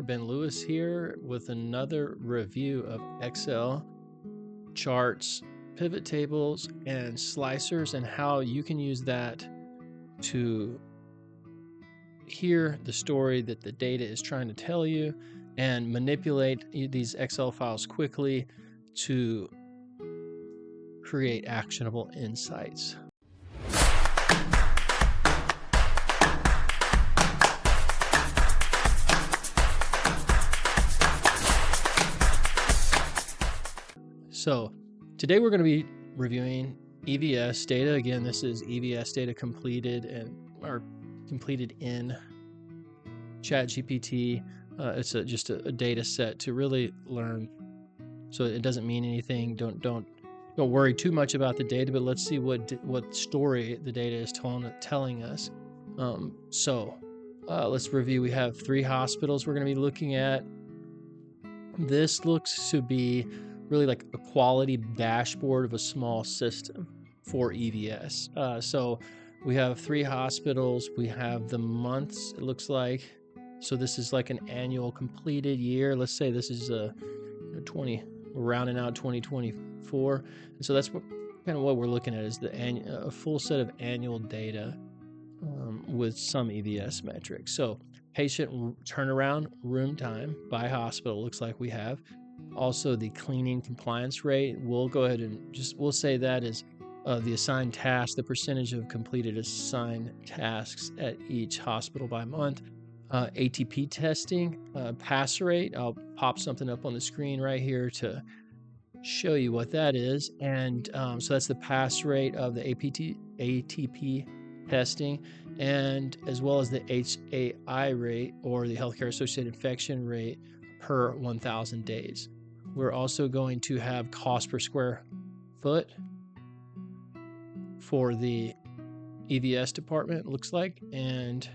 Ben Lewis here with another review of Excel charts, pivot tables, and slicers, and how you can use that to hear the story that the data is trying to tell you and manipulate these Excel files quickly to create actionable insights. So today we're going to be reviewing EVS data. Again, this is EVS data completed in ChatGPT. It's just a data set to really learn. So it doesn't mean anything. Don't worry too much about the data, but let's see what story the data is telling us. Let's review. We have 3 hospitals we're going to be looking at. This looks to be really like a quality dashboard of a small system for EVS. So we have 3 hospitals. We have the months, it looks like. So this is like an annual completed year. Let's say this is we're rounding out 2024. And so that's kind of what we're looking at, is a full set of annual data with some EVS metrics. So patient turnaround room time by hospital looks like we have. Also the cleaning compliance rate. We'll go ahead and we'll say that is the assigned task, the percentage of completed assigned tasks at each hospital by month. ATP testing, pass rate. I'll pop something up on the screen right here to show you what that is. And so that's the pass rate of the ATP testing, and as well as the HAI rate, or the healthcare associated infection rate, per 1,000 days. We're also going to have cost per square foot for the EVS department, it looks like. And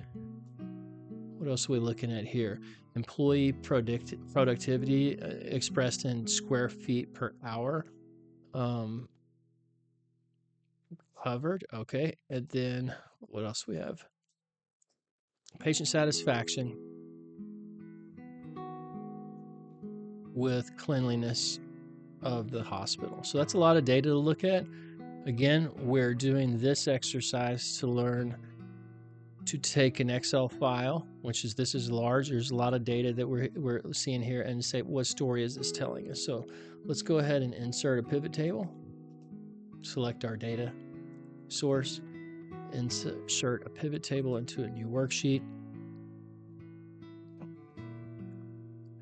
what else are we looking at here? Employee productivity expressed in square feet per hour. Covered. Okay. And then what else we have? Patient satisfaction with cleanliness of the hospital. So that's a lot of data to look at. Again, we're doing this exercise to learn to take an Excel file, this is large. There's a lot of data that we're seeing here, and say, what story is this telling us? So let's go ahead and insert a pivot table. Select our data source, insert a pivot table into a new worksheet.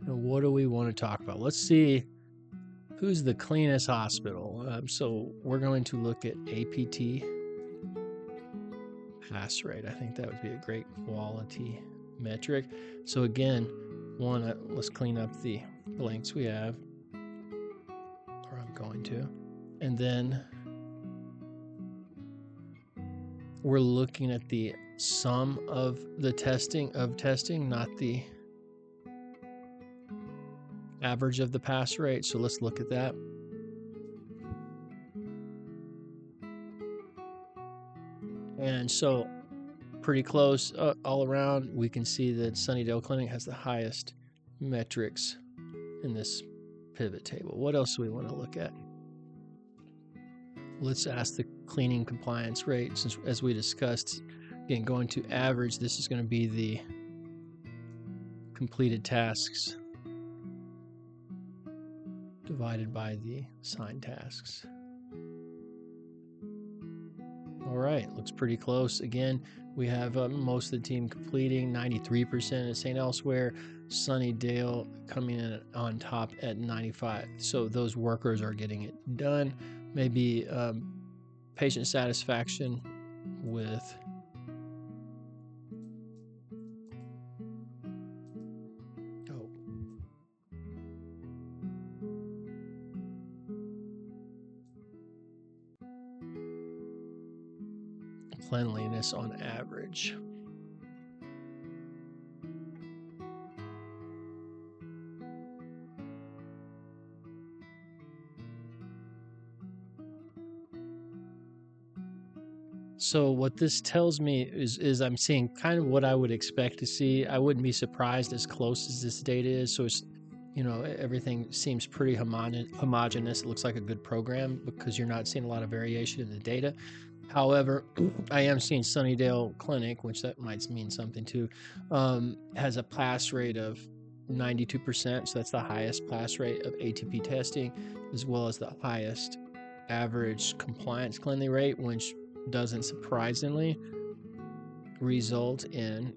Now, what do we want to talk about? Let's see who's the cleanest hospital. So we're going to look at APT pass rate. I think that would be a great quality metric. So again, let's clean up the blanks we have, or I'm going to, and then we're looking at the sum of the testing, not the average of the pass rate. So let's look at that. And so pretty close all around. We can see that Sunnydale Clinic has the highest metrics in this pivot table. What else do we want to look at? Let's ask the cleaning compliance rate, since, as we discussed, again, going to average, this is going to be the completed tasks divided by the assigned tasks. All right, looks pretty close. Again, we have most of the team completing, 93% at St. Elsewhere. Sunnydale coming in on top at 95. So those workers are getting it done. Maybe patient satisfaction with cleanliness on average. So what this tells me is I'm seeing kind of what I would expect to see. I wouldn't be surprised as close as this data is. So it's, everything seems pretty homogeneous. It looks like a good program because you're not seeing a lot of variation in the data. However, I am seeing Sunnydale Clinic, which that might mean something too, has a pass rate of 92%. So that's the highest pass rate of ATP testing, as well as the highest average compliance cleanly rate, which doesn't surprisingly result in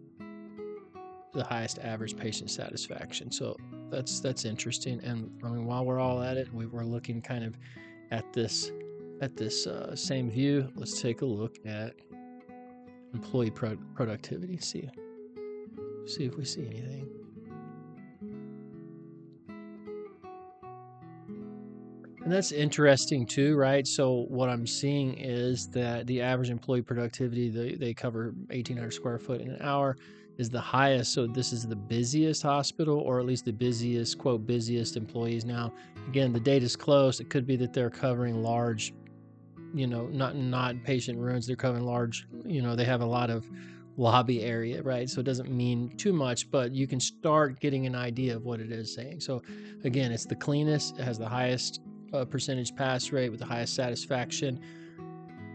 the highest average patient satisfaction. So that's interesting. And I mean, while we're all at it, we were looking kind of at this same view. Let's take a look at employee productivity. See if we see anything. And that's interesting too, right? So what I'm seeing is that the average employee productivity, they cover 1,800 square foot in an hour, is the highest. So this is the busiest hospital, or at least the busiest, quote, busiest employees. Now, again, the data's close. It could be that they're covering large, not patient rooms. They're covering large, they have a lot of lobby area, right? So it doesn't mean too much, but you can start getting an idea of what it is saying. So again, it's the cleanest. It has the highest percentage pass rate with the highest satisfaction,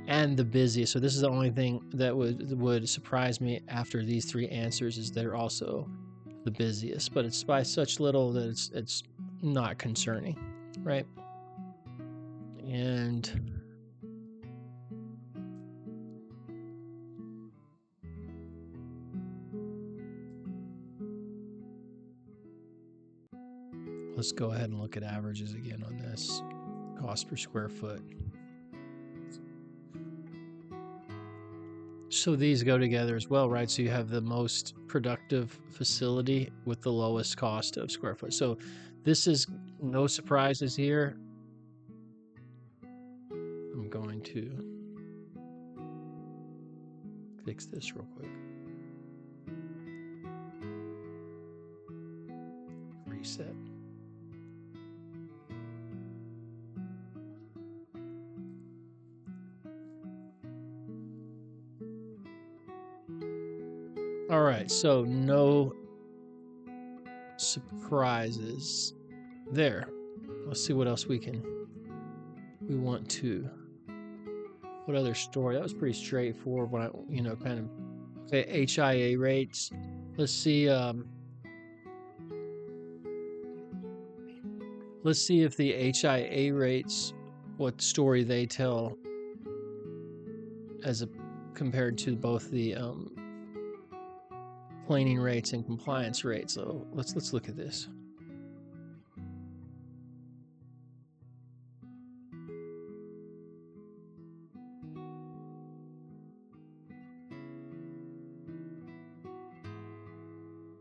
and the busiest. So this is the only thing that would surprise me after these three answers, is they're also the busiest, but it's by such little that it's not concerning, right? And let's go ahead and look at averages again on this cost per square foot. So these go together as well, right? So you have the most productive facility with the lowest cost of square foot. So this is no surprises here. I'm going to fix this real quick. Reset. All right, so no surprises there. Let's see what else we want to. What other story? That was pretty straightforward. When I, kind of, okay, HIA rates. Let's see. Let's see if the HIA rates, what story they tell, compared to both the cleaning rates and compliance rates. So let's look at this.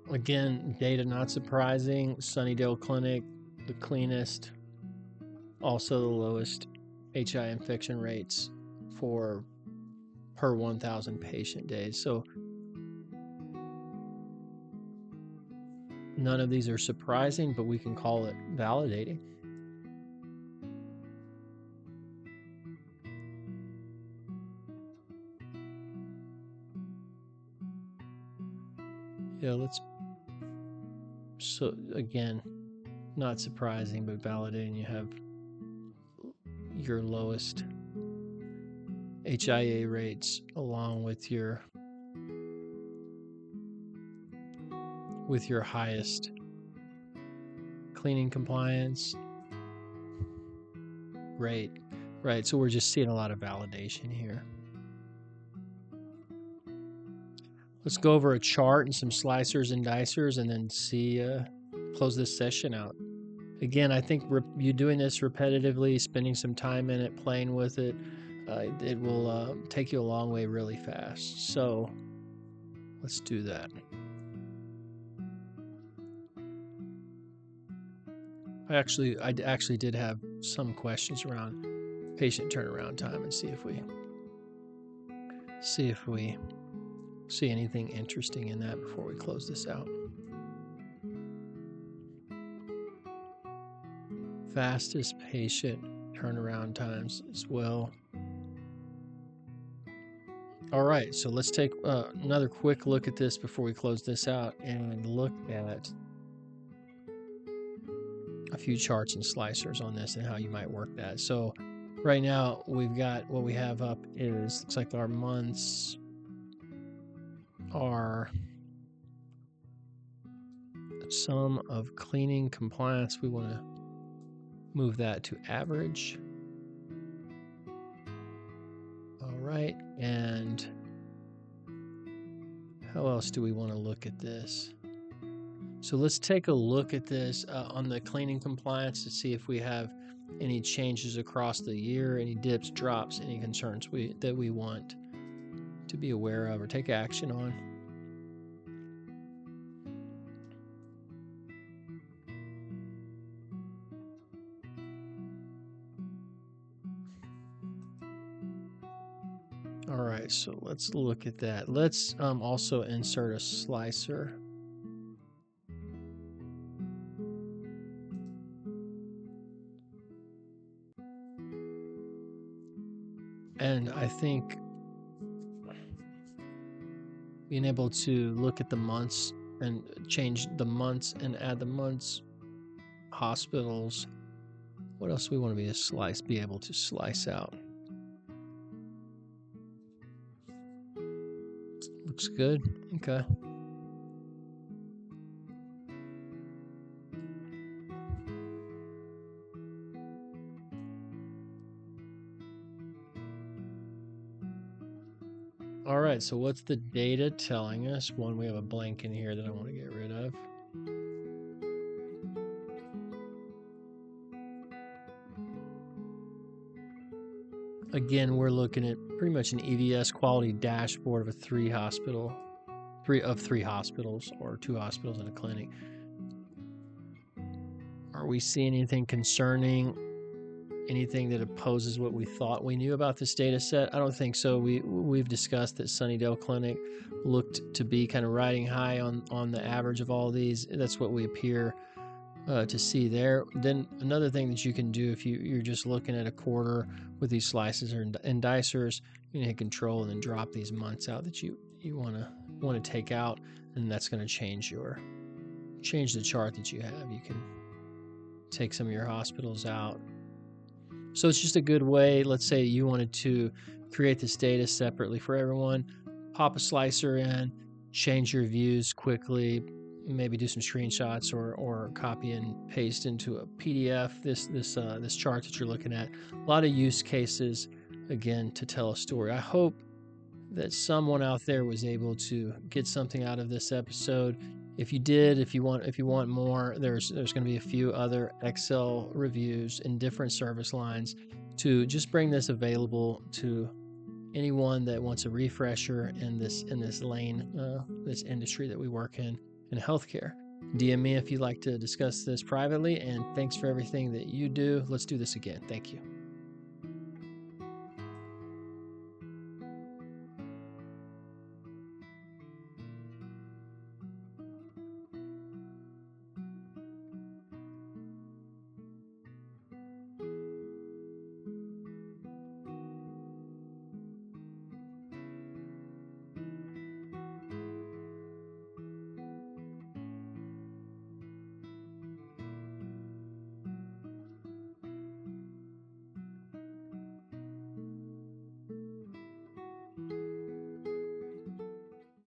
Again, data not surprising. Sunnydale Clinic, the cleanest, also the lowest HI infection rates per 1,000 patient days. So none of these are surprising, but we can call it validating. Yeah, so again, not surprising, but validating. You have your lowest HIA rates along with your highest cleaning compliance rate, right? So we're just seeing a lot of validation here. Let's go over a chart and some slicers and dicers, and then close this session out. Again, I think you doing this repetitively, spending some time in it, playing with it, it will take you a long way really fast. So let's do that. I actually did have some questions around patient turnaround time, and see if we see anything interesting in that before we close this out. Fastest patient turnaround times as well. All right, so let's take another quick look at this before we close this out and look at a few charts and slicers on this and how you might work that. So right now we've got what we have up is looks like our months are sum of cleaning compliance. We want to move that to average. All right, and how else do we want to look at this? So let's take a look at this on the cleaning compliance to see if we have any changes across the year, any dips, drops, any concerns that we want to be aware of or take action on. All right, so let's look at that. Let's also insert a slicer. And I think being able to look at the months and change the months and add the months, hospitals. What else do we want to be able to slice out? Looks good. Okay. All right, so what's the data telling us? One, we have a blank in here that I want to get rid of. Again, we're looking at pretty much an EVS quality dashboard of three hospitals or 2 hospitals and a clinic. Are we seeing anything concerning? Anything that opposes what we thought we knew about this data set? I don't think so. We've discussed that Sunnydale Clinic looked to be kind of riding high on the average of all these. That's what we appear to see there. Then another thing that you can do if you're just looking at a quarter with these slices and dicers, you can hit control and then drop these months out that you want to take out, and that's going to change the chart that you have. You can take some of your hospitals out. So it's just a good way. Let's say you wanted to create this data separately for everyone, pop a slicer in, change your views quickly, maybe do some screenshots or copy and paste into a PDF this chart that you're looking at. A lot of use cases, again, to tell a story. I hope that someone out there was able to get something out of this episode. If you did, if you want more, there's going to be a few other Excel reviews in different service lines to just bring this available to anyone that wants a refresher in this lane, this industry that we work in healthcare. DM me if you'd like to discuss this privately, and thanks for everything that you do. Let's do this again. Thank you.